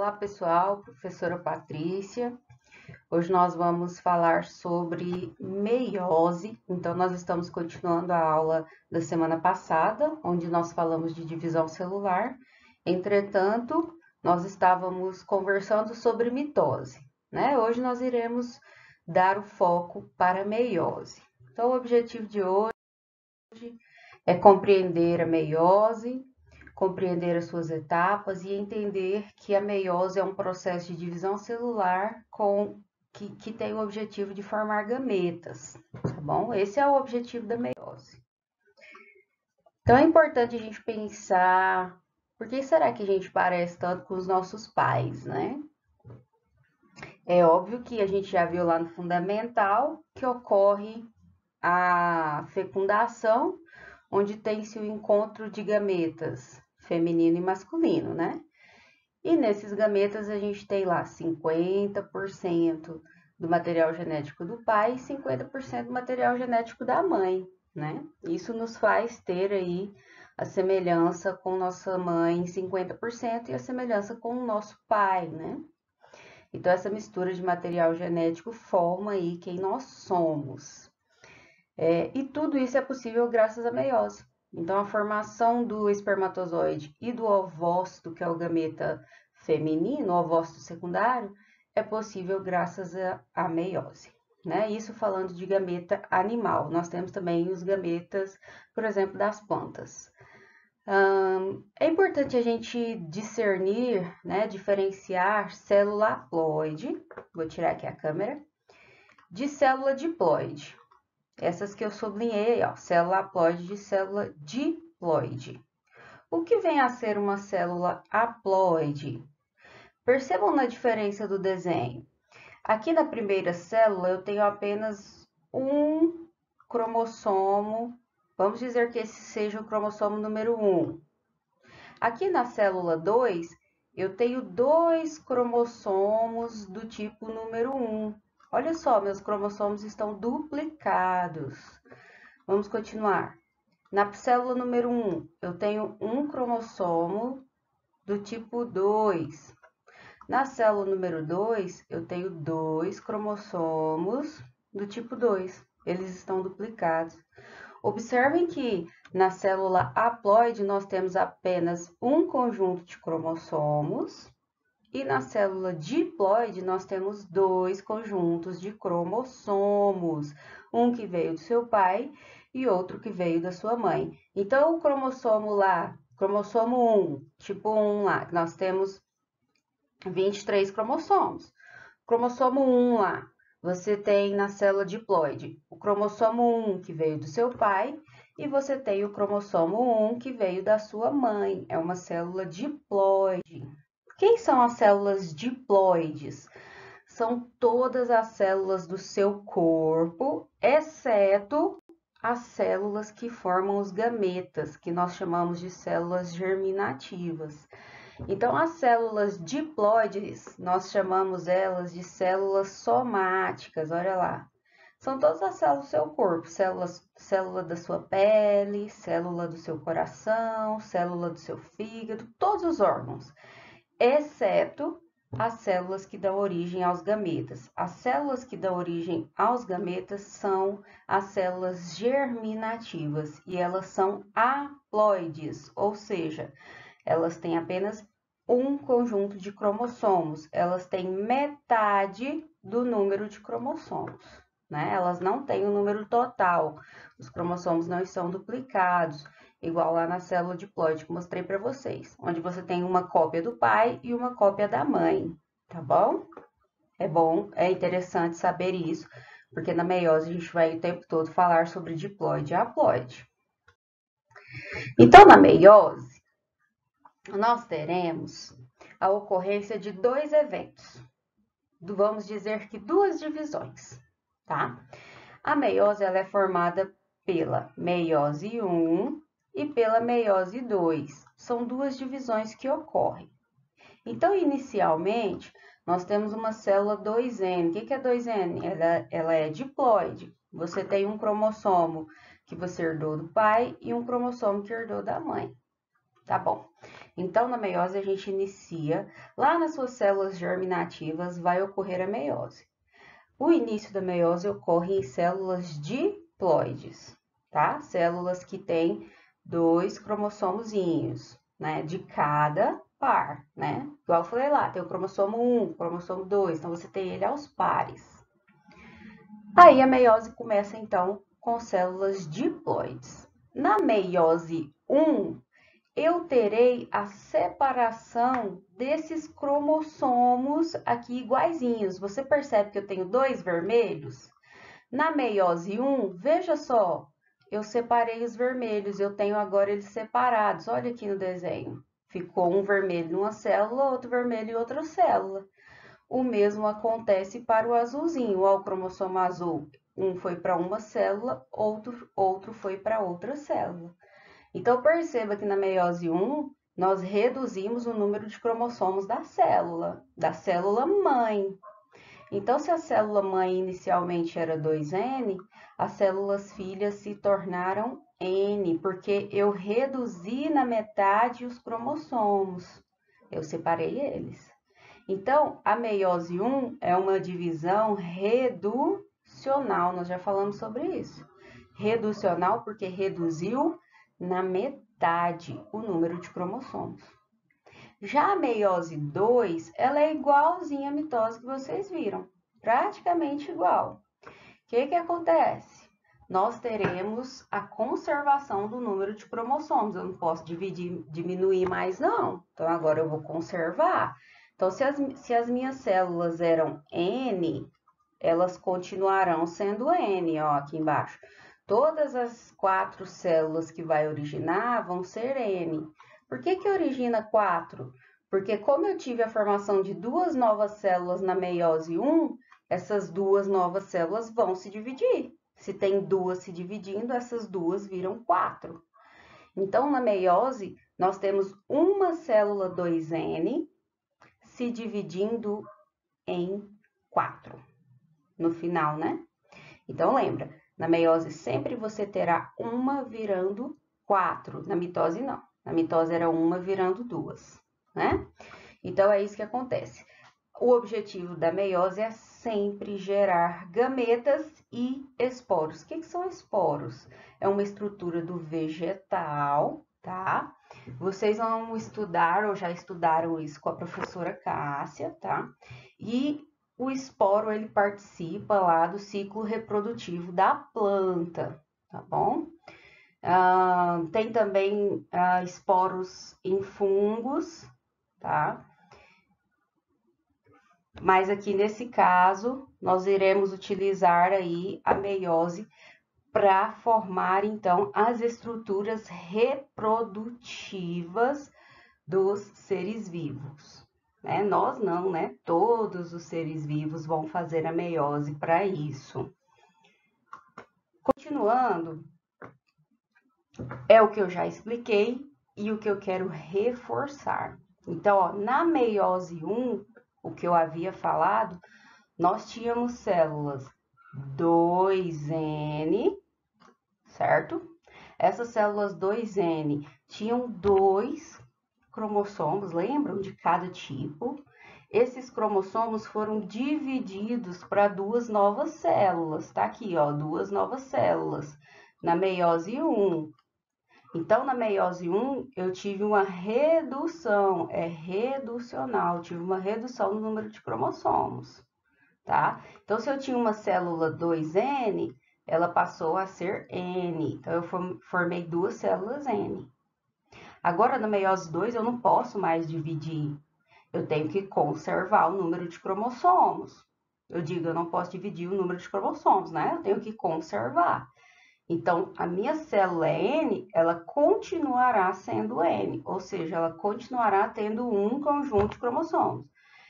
Olá pessoal, professora Patrícia. Hoje nós vamos falar sobre meiose. Então, nós estamos continuando a aula da semana passada, onde nós falamos de divisão celular. Entretanto, nós estávamos conversando sobre mitose, né? Hoje nós iremos dar o foco para a meiose. Então, o objetivo de hoje é compreender a meiose, compreender as suas etapas e entender que a meiose é um processo de divisão celular que tem o objetivo de formar gametas, tá bom? Esse é o objetivo da meiose. Então é importante a gente pensar, por que será que a gente parece tanto com os nossos pais, né? É óbvio que a gente já viu lá no fundamental que ocorre a fecundação, onde tem-se o encontro de gametas feminino e masculino, né? E nesses gametas a gente tem lá 50% do material genético do pai e 50% do material genético da mãe, né? Isso nos faz ter aí a semelhança com nossa mãe em 50% e a semelhança com o nosso pai, né? Então, essa mistura de material genético forma aí quem nós somos. E tudo isso é possível graças à meiose. Então, a formação do espermatozoide e do ovócito, que é o gameta feminino, o ovócito secundário, é possível graças à meiose, né? Isso falando de gameta animal. Nós temos também os gametas, por exemplo, das plantas. É importante a gente discernir, né, diferenciar célula haploide, vou tirar aqui a câmera, de célula diploide. Essas que eu sublinhei, ó, célula haploide de célula diploide. O que vem a ser uma célula haploide? Percebam na diferença do desenho. Aqui na primeira célula eu tenho apenas um cromossomo, vamos dizer que esse seja o cromossomo número 1. Aqui na célula 2, eu tenho dois cromossomos do tipo número 1. Olha só, meus cromossomos estão duplicados. Vamos continuar. Na célula número 1, eu tenho um cromossomo do tipo 2. Na célula número 2, eu tenho dois cromossomos do tipo 2. Eles estão duplicados. Observem que na célula haploide nós temos apenas um conjunto de cromossomos. E na célula diploide, nós temos dois conjuntos de cromossomos, um que veio do seu pai e outro que veio da sua mãe. Então, o cromossomo lá, cromossomo 1, tipo 1 lá, nós temos 23 cromossomos. Cromossomo 1 lá, você tem na célula diploide o cromossomo 1 que veio do seu pai e você tem o cromossomo 1 que veio da sua mãe, é uma célula diploide. Quem são as células diploides? São todas as células do seu corpo, exceto as células que formam os gametas, que nós chamamos de células germinativas. Então, as células diploides, nós chamamos elas de células somáticas, olha lá. São todas as células do seu corpo, célula da sua pele, célula do seu coração, célula do seu fígado, todos os órgãos, exceto as células que dão origem aos gametas. As células que dão origem aos gametas são as células germinativas e elas são haploides, ou seja, elas têm apenas um conjunto de cromossomos, elas têm metade do número de cromossomos, né? Elas não têm o número total, os cromossomos não estão duplicados, igual lá na célula diploide que mostrei para vocês, onde você tem uma cópia do pai e uma cópia da mãe, tá bom? É interessante saber isso, porque na meiose a gente vai o tempo todo falar sobre diploide e haploide. Então, na meiose, nós teremos a ocorrência de dois eventos, vamos dizer que duas divisões, tá? A meiose ela é formada pela meiose 1 e pela meiose 2. São duas divisões que ocorrem. Então, inicialmente, nós temos uma célula 2N. O que é 2N? Ela é diploide. Você tem um cromossomo que você herdou do pai e um cromossomo que herdou da mãe. Tá bom. Então, na meiose, a gente inicia, lá nas suas células germinativas vai ocorrer a meiose. O início da meiose ocorre em células diploides, tá? Células que têm 2 cromossomozinhos, né? De cada par, né? Igual eu falei lá, tem o cromossomo 1, o cromossomo 2, então você tem ele aos pares. Aí a meiose começa então com células diploides. Na meiose 1, eu terei a separação desses cromossomos aqui iguaizinhos. Você percebe que eu tenho 2 vermelhos? Na meiose 1, veja só, eu separei os vermelhos, eu tenho agora eles separados. Olha aqui no desenho. Ficou um vermelho numa célula, outro vermelho em outra célula. O mesmo acontece para o azulzinho. Ó, o cromossomo azul, um foi para uma célula, outro foi para outra célula. Então, perceba que na meiose 1, nós reduzimos o número de cromossomos da célula mãe. Então, se a célula mãe inicialmente era 2N, as células filhas se tornaram N, porque eu reduzi na metade os cromossomos. Eu separei eles. Então, a meiose 1 é uma divisão reducional, nós já falamos sobre isso. Reducional porque reduziu na metade o número de cromossomos. Já a meiose 2, ela é igualzinha à mitose que vocês viram, praticamente igual. O que acontece? Nós teremos a conservação do número de cromossomos. Eu não posso diminuir mais, não. Então, agora eu vou conservar. Então, se as minhas células eram N, elas continuarão sendo N, ó, aqui embaixo. Todas as 4 células que vai originar vão ser N. Por que origina 4? Porque como eu tive a formação de 2 novas células na meiose 1, essas 2 novas células vão se dividir. Se tem 2 se dividindo, essas 2 viram 4. Então, na meiose, nós temos uma célula 2N se dividindo em 4. No final, né? Então, lembra, na meiose sempre você terá uma virando 4. Na mitose, não. Na mitose era uma virando 2, né? Então, é isso que acontece. O objetivo da meiose é sempre gerar gametas e esporos. O que são esporos? É uma estrutura do vegetal, tá? Vocês vão estudar, ou já estudaram isso com a professora Cássia, tá? E o esporo, ele participa lá do ciclo reprodutivo da planta, tá bom? Tem também esporos em fungos, tá? Mas aqui nesse caso, nós iremos utilizar aí a meiose para formar, então, as estruturas reprodutivas dos seres vivos. Né? Nós não, né? Todos os seres vivos vão fazer a meiose para isso. Continuando, é o que eu já expliquei e o que eu quero reforçar. Então, ó, na meiose 1, o que eu havia falado, nós tínhamos células 2N, certo? Essas células 2N tinham 2 cromossomos, lembram? De cada tipo. Esses cromossomos foram divididos para 2 novas células, tá aqui, ó, 2 novas células, na meiose 1. Então, na meiose 1, eu tive uma redução, é reducional, tive uma redução no número de cromossomos, tá? Então, se eu tinha uma célula 2N, ela passou a ser N. Então, eu formei 2 células N. Agora, na meiose 2, eu não posso mais dividir. Eu tenho que conservar o número de cromossomos. Eu digo, eu não posso dividir o número de cromossomos, né? Eu tenho que conservar. Então, a minha célula N, ela continuará sendo N, ou seja, ela continuará tendo um conjunto de cromossomos.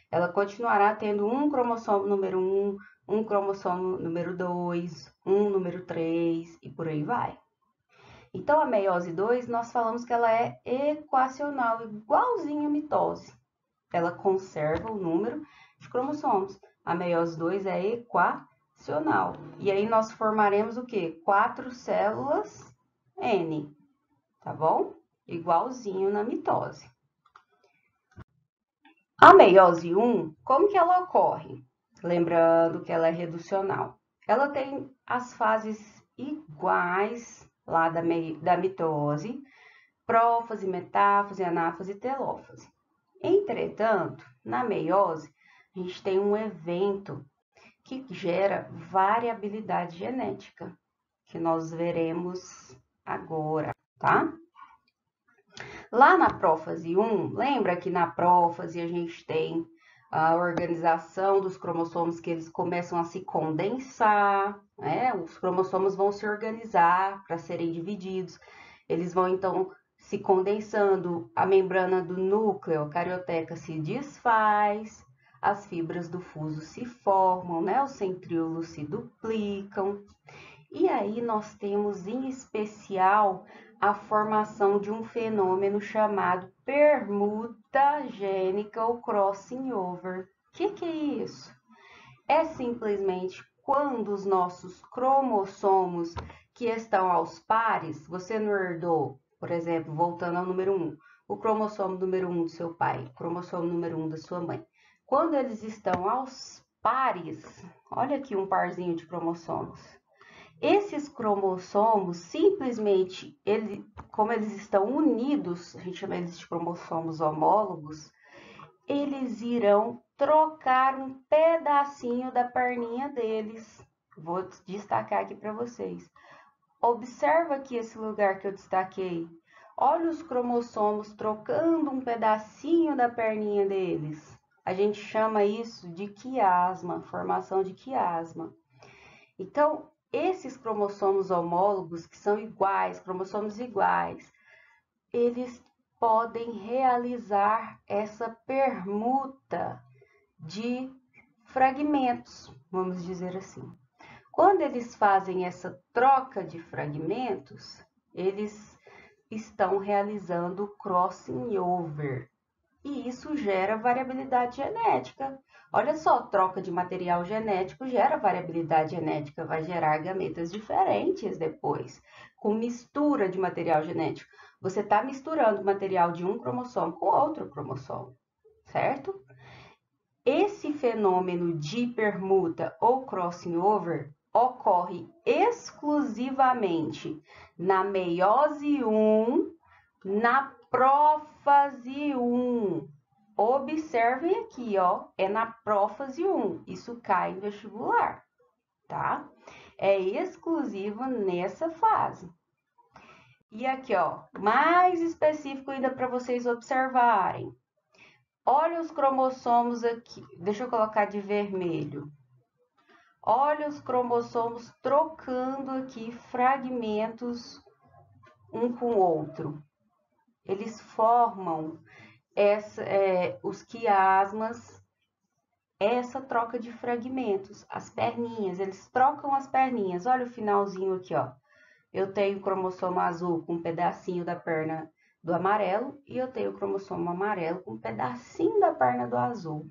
Ela continuará tendo um cromossomo número 1, um cromossomo número 2, um número 3 e por aí vai. Então, a meiose 2, nós falamos que ela é equacional, igualzinha à mitose. Ela conserva o número de cromossomos. A meiose 2 é equacional. E aí, nós formaremos o quê? 4 células N, tá bom? Igualzinho na mitose. A meiose 1, como que ela ocorre? Lembrando que ela é reducional. Ela tem as fases iguais lá da mitose, prófase, metáfase, anáfase e telófase. Entretanto, na meiose, a gente tem um evento que gera variabilidade genética, que nós veremos agora, tá? Lá na prófase 1, lembra que na prófase a gente tem a organização dos cromossomos que eles começam a se condensar, né? Os cromossomos vão se organizar para serem divididos. Eles vão então se condensando, a membrana do núcleo, a carioteca se desfaz, as fibras do fuso se formam, né? Os centríolos se duplicam. E aí nós temos em especial a formação de um fenômeno chamado permuta gênica ou crossing over. O que é isso? É simplesmente quando os nossos cromossomos que estão aos pares, você não herdou, por exemplo, voltando ao número 1, o cromossomo número 1 do seu pai, o cromossomo número 1 da sua mãe. Quando eles estão aos pares, olha aqui um parzinho de cromossomos. Esses cromossomos, simplesmente, como eles estão unidos, a gente chama eles de cromossomos homólogos, eles irão trocar um pedacinho da perninha deles. Vou destacar aqui para vocês. Observa aqui esse lugar que eu destaquei. Olha os cromossomos trocando um pedacinho da perninha deles. A gente chama isso de quiasma, formação de quiasma. Então, esses cromossomos homólogos, que são iguais, cromossomos iguais, eles podem realizar essa permuta de fragmentos, vamos dizer assim. Quando eles fazem essa troca de fragmentos, eles estão realizando crossing over. E isso gera variabilidade genética. Olha só, troca de material genético gera variabilidade genética, vai gerar gametas diferentes depois, com mistura de material genético. Você está misturando o material de um cromossomo com outro cromossomo, certo? Esse fenômeno de permuta ou crossing over ocorre exclusivamente na meiose 1, na prófase 1. Observem aqui, ó, é na prófase 1. Isso cai em vestibular, tá? É exclusivo nessa fase. E aqui, ó, mais específico ainda para vocês observarem. Olha os cromossomos aqui. Deixa eu colocar de vermelho. Olha os cromossomos trocando aqui fragmentos um com o outro. Eles formam os quiasmas, essa troca de fragmentos, as perninhas, eles trocam as perninhas. Olha o finalzinho aqui, ó. Eu tenho o cromossomo azul com um pedacinho da perna do amarelo e eu tenho o cromossomo amarelo com um pedacinho da perna do azul.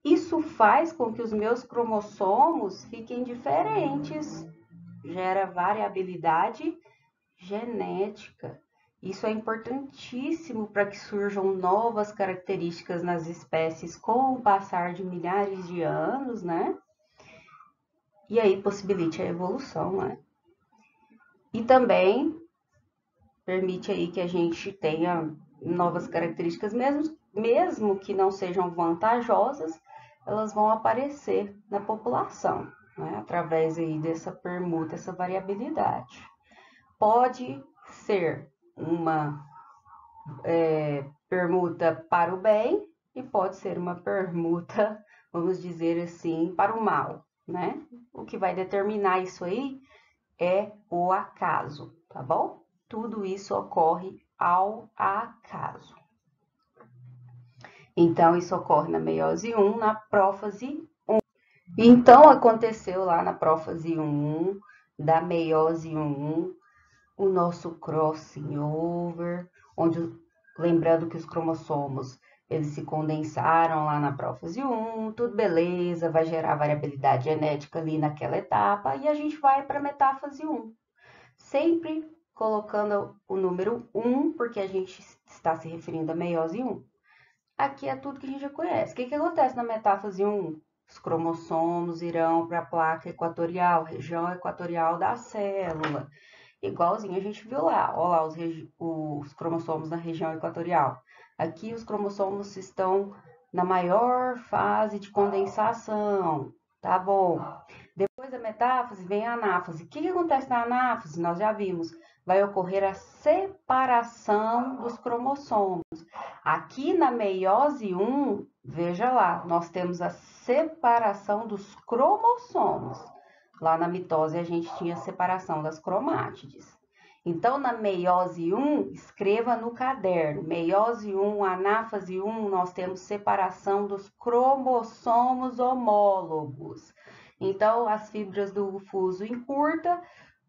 Isso faz com que os meus cromossomos fiquem diferentes, gera variabilidade genética. Isso é importantíssimo para que surjam novas características nas espécies com o passar de milhares de anos, né? E aí possibilite a evolução, né? E também permite aí que a gente tenha novas características, mesmo que não sejam vantajosas, elas vão aparecer na população, né? Através aí dessa permuta, essa variabilidade. Pode ser uma permuta para o bem e pode ser uma permuta, vamos dizer assim, para o mal, né? O que vai determinar isso aí é o acaso, tá bom? Tudo isso ocorre ao acaso. Então, isso ocorre na meiose 1, na prófase 1. Então, aconteceu lá na prófase 1, da meiose 1, o nosso crossing over, onde, lembrando que os cromossomos, eles se condensaram lá na prófase 1, tudo beleza, vai gerar variabilidade genética ali naquela etapa, e a gente vai para a metáfase 1. Sempre colocando o número 1, porque a gente está se referindo à meiose 1. Aqui é tudo que a gente já conhece. O que acontece na metáfase 1? Os cromossomos irão para a placa equatorial, região equatorial da célula. Igualzinho a gente viu lá. Olha lá os cromossomos na região equatorial. Aqui os cromossomos estão na maior fase de condensação. Tá bom. Depois da metáfase vem a anáfase. O que acontece na anáfase? Nós já vimos. Vai ocorrer a separação dos cromossomos. Aqui na meiose 1, veja lá, nós temos a separação dos cromossomos. Lá na mitose a gente tinha a separação das cromátides. Então, na meiose 1, escreva no caderno. Meiose 1, anáfase 1, nós temos separação dos cromossomos homólogos. Então, as fibras do fuso encurta,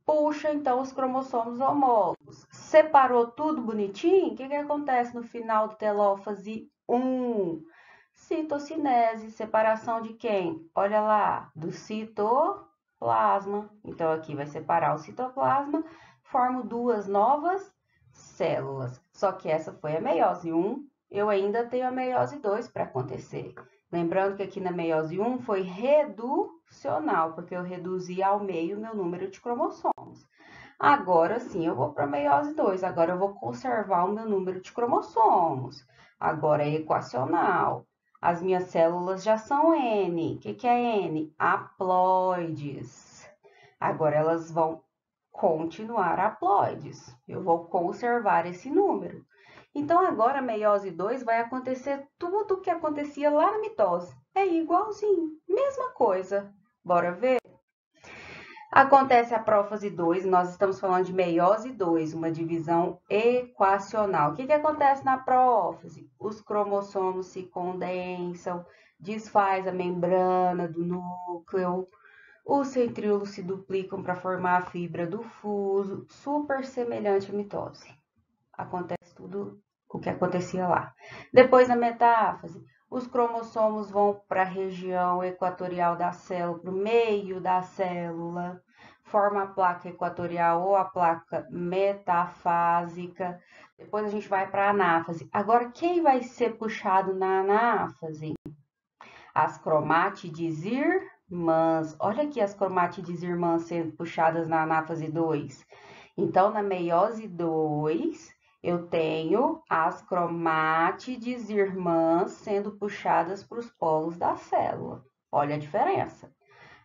puxa, então, os cromossomos homólogos. Separou tudo bonitinho? O que acontece no final do telófase 1? Citocinese, separação de quem? Olha lá, do citoplasma. Então, aqui vai separar o citoplasma, formo duas novas células. Só que essa foi a meiose 1, eu ainda tenho a meiose 2 para acontecer. Lembrando que aqui na meiose 1 foi reducional, porque eu reduzi ao meio o meu número de cromossomos. Agora sim, eu vou para a meiose 2. Agora eu vou conservar o meu número de cromossomos. Agora é equacional. As minhas células já são N. O que é N? Haploides. Agora elas vão continuar haploides. Eu vou conservar esse número. Então, agora a meiose 2 vai acontecer tudo o que acontecia lá na mitose. É igualzinho, mesma coisa. Bora ver? Acontece a prófase 2, nós estamos falando de meiose 2, uma divisão equacional. O que acontece na prófase? Os cromossomos se condensam, desfaz a membrana do núcleo, os centríolos se duplicam para formar a fibra do fuso, super semelhante à mitose. Acontece tudo o que acontecia lá. Depois, na metáfase, os cromossomos vão para a região equatorial da célula, para o meio da célula, forma a placa equatorial ou a placa metafásica. Depois a gente vai para a anáfase. Agora, quem vai ser puxado na anáfase? As cromátides irmãs. Olha aqui as cromátides irmãs sendo puxadas na anáfase 2. Então, na meiose 2, eu tenho as cromátides irmãs sendo puxadas para os polos da célula. Olha a diferença.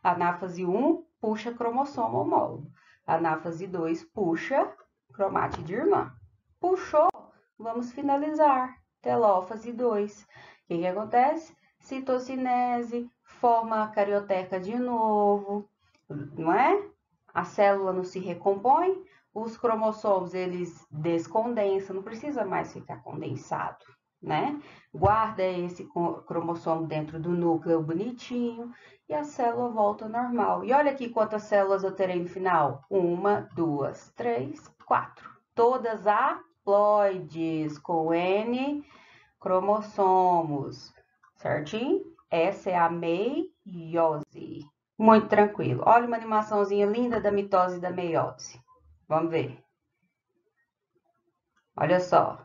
Anáfase 1 puxa cromossomo homólogo. Anáfase 2 puxa cromátide irmã. Puxou, vamos finalizar. Telófase 2. O que acontece? Citocinese, forma a carioteca de novo, não é? A célula não se recompõe, os cromossomos, eles descondensam, não precisa mais ficar condensado, né? Guarda esse cromossomo dentro do núcleo bonitinho e a célula volta ao normal. E olha aqui quantas células eu terei no final. 1, 2, 3, 4. Todas haploides, com N cromossomos, certinho? Essa é a meiose. Muito tranquilo. Olha uma animaçãozinha linda da mitose e da meiose. Vamos ver. Olha só.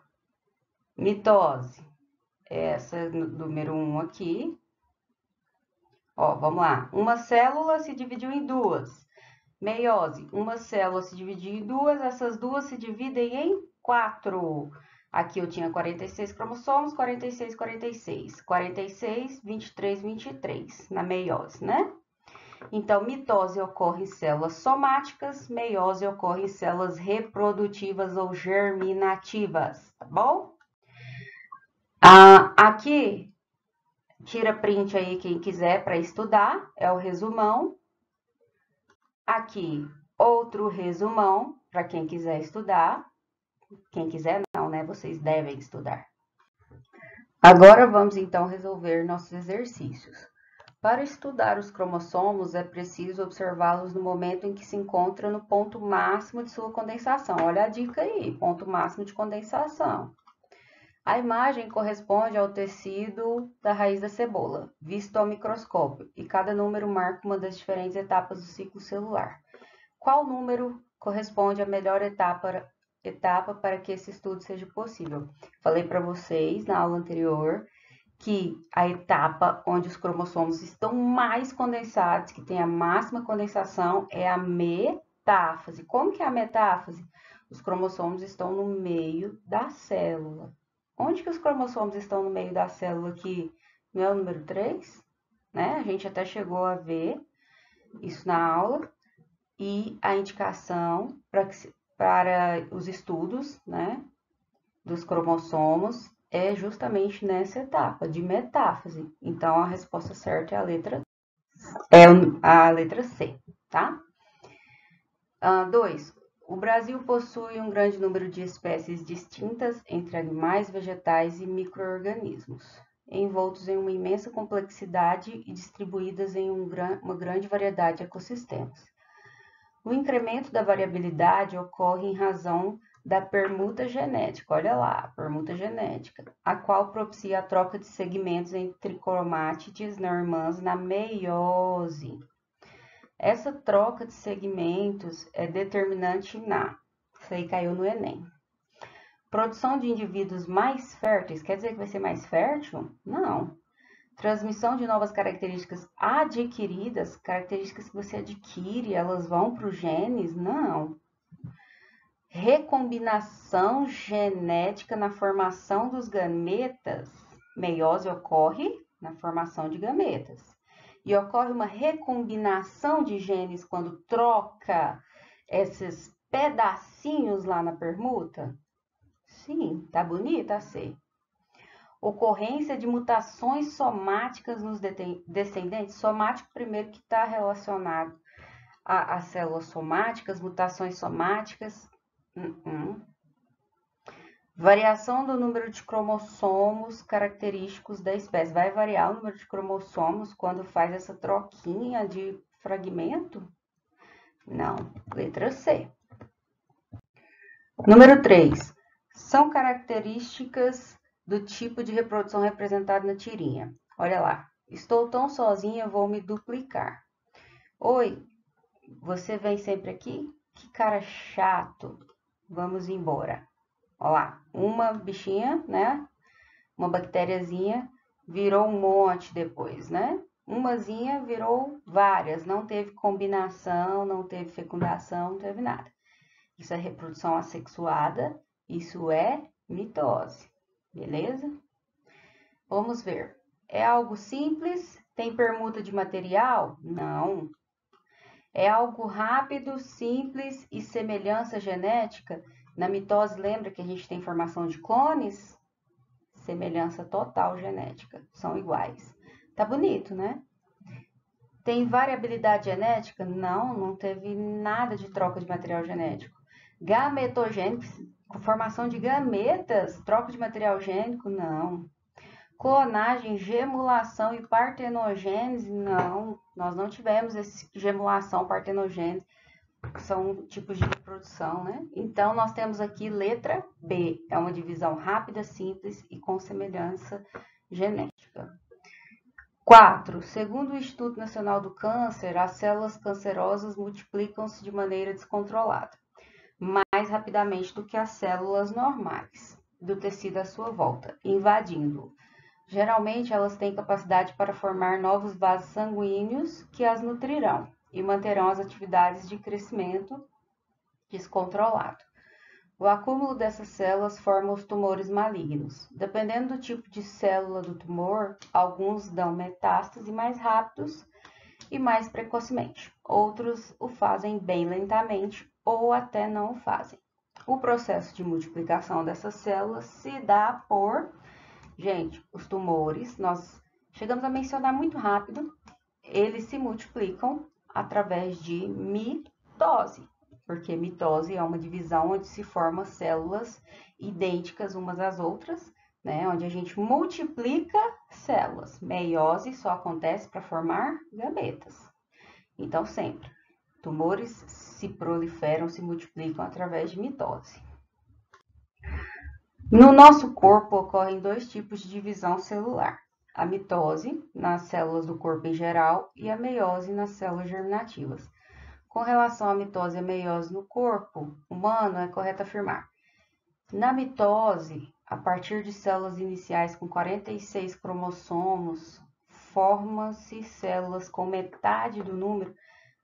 Mitose. Essa é número 1 aqui. Ó, vamos lá. Uma célula se dividiu em duas. Meiose. Uma célula se dividiu em duas. Essas duas se dividem em 4. Aqui eu tinha 46 cromossomos, 46, 46. 46, 23, 23 na meiose, né? Então, mitose ocorre em células somáticas, meiose ocorre em células reprodutivas ou germinativas, tá bom? Aqui, tira print aí quem quiser para estudar, é o resumão. Aqui, outro resumão para quem quiser estudar. Quem quiser não, né? Vocês devem estudar. Agora vamos então resolver nossos exercícios. Para estudar os cromossomos, é preciso observá-los no momento em que se encontra no ponto máximo de sua condensação. Olha a dica aí, ponto máximo de condensação. A imagem corresponde ao tecido da raiz da cebola, visto ao microscópio, e cada número marca uma das diferentes etapas do ciclo celular. Qual número corresponde à melhor etapa para que esse estudo seja possível? Falei para vocês na aula anterior que a etapa onde os cromossomos estão mais condensados, que tem a máxima condensação, é a metáfase. Como que é a metáfase? Os cromossomos estão no meio da célula. Onde que os cromossomos estão no meio da célula aqui? Não é o número 3? Né? A gente até chegou a ver isso na aula. E a indicação para os estudos, né, dos cromossomos é justamente nessa etapa de metáfase. Então, a resposta certa é a letra C, tá? 2. O Brasil possui um grande número de espécies distintas entre animais, vegetais e micro-organismos, envoltos em uma imensa complexidade e distribuídas em uma grande variedade de ecossistemas. O incremento da variabilidade ocorre em razão da permuta genética, olha lá, permuta genética, a qual propicia a troca de segmentos entre cromátides normãs na meiose. Essa troca de segmentos é determinante isso aí caiu no Enem. Produção de indivíduos mais férteis, quer dizer que vai ser mais fértil? Não. Transmissão de novas características adquiridas, características que você adquire, elas vão para os genes? Não. Recombinação genética na formação dos gametas. Meiose ocorre na formação de gametas. E ocorre uma recombinação de genes quando troca esses pedacinhos lá na permuta? Sim, tá bonita a C. Ocorrência de mutações somáticas nos descendentes. Somático, primeiro, que está relacionado às células somáticas, mutações somáticas. Variação do número de cromossomos característicos da espécie. Vai variar o número de cromossomos quando faz essa troquinha de fragmento? Não. Letra C. Número 3. São características do tipo de reprodução representado na tirinha. Olha lá. Estou tão sozinha, vou me duplicar. Oi, você vem sempre aqui? Que cara chato. Vamos embora. Olha lá, uma bichinha, né? Uma bactériazinha virou um monte depois, né? Umazinha virou várias, não teve combinação, não teve fecundação, não teve nada. Isso é reprodução assexuada, isso é mitose, beleza? Vamos ver. É algo simples? Tem permuta de material? Não. É algo rápido, simples e semelhança genética? Na mitose, lembra que a gente tem formação de clones? Semelhança total genética, são iguais. Tá bonito, né? Tem variabilidade genética? Não, não teve nada de troca de material genético. Gametogênico, formação de gametas, troca de material gênico? Não. Clonagem, gemulação e partenogênese? Não, nós não tivemos esse gemulação, partenogênese, que são tipos de reprodução, né? Então, nós temos aqui letra B, é uma divisão rápida, simples e com semelhança genética. 4. Segundo o Instituto Nacional do Câncer, as células cancerosas multiplicam-se de maneira descontrolada, mais rapidamente do que as células normais do tecido à sua volta, invadindo-o. Geralmente, elas têm capacidade para formar novos vasos sanguíneos que as nutrirão e manterão as atividades de crescimento descontrolado. O acúmulo dessas células forma os tumores malignos. Dependendo do tipo de célula do tumor, alguns dão metástase mais rápidos e mais precocemente. Outros o fazem bem lentamente ou até não o fazem. O processo de multiplicação dessas células se dá por... Gente, os tumores, nós chegamos a mencionar muito rápido, eles se multiplicam através de mitose, porque mitose é uma divisão onde se formam células idênticas umas às outras, né? Onde a gente multiplica células. Meiose só acontece para formar gametas. Então, sempre, tumores se proliferam, se multiplicam através de mitose. No nosso corpo ocorrem dois tipos de divisão celular: a mitose, nas células do corpo em geral, e a meiose nas células germinativas. Com relação à mitose e à meiose no corpo humano, é correto afirmar: na mitose, a partir de células iniciais com 46 cromossomos, formam-se células com metade do número.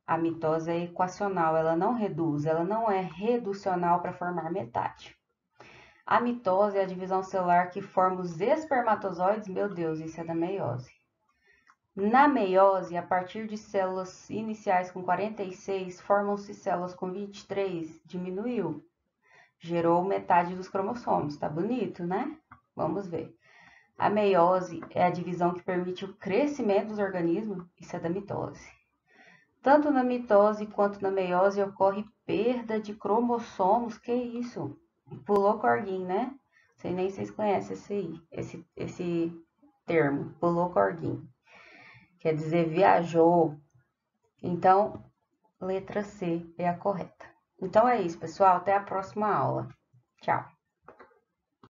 A mitose é equacional, ela não reduz, ela não é reducional para formar metade. A mitose é a divisão celular que forma os espermatozoides, meu Deus, isso é da meiose. Na meiose, a partir de células iniciais com 46, formam-se células com 23, diminuiu. Gerou metade dos cromossomos, tá bonito, né? Vamos ver. A meiose é a divisão que permite o crescimento dos organismos, isso é da mitose. Tanto na mitose quanto na meiose ocorre perda de cromossomos, que isso? Pulou corguinho, né? Sei nem se vocês conhecem esse termo, pulou corguinho. Quer dizer, viajou. Então, letra C é a correta. Então é isso, pessoal. Até a próxima aula. Tchau.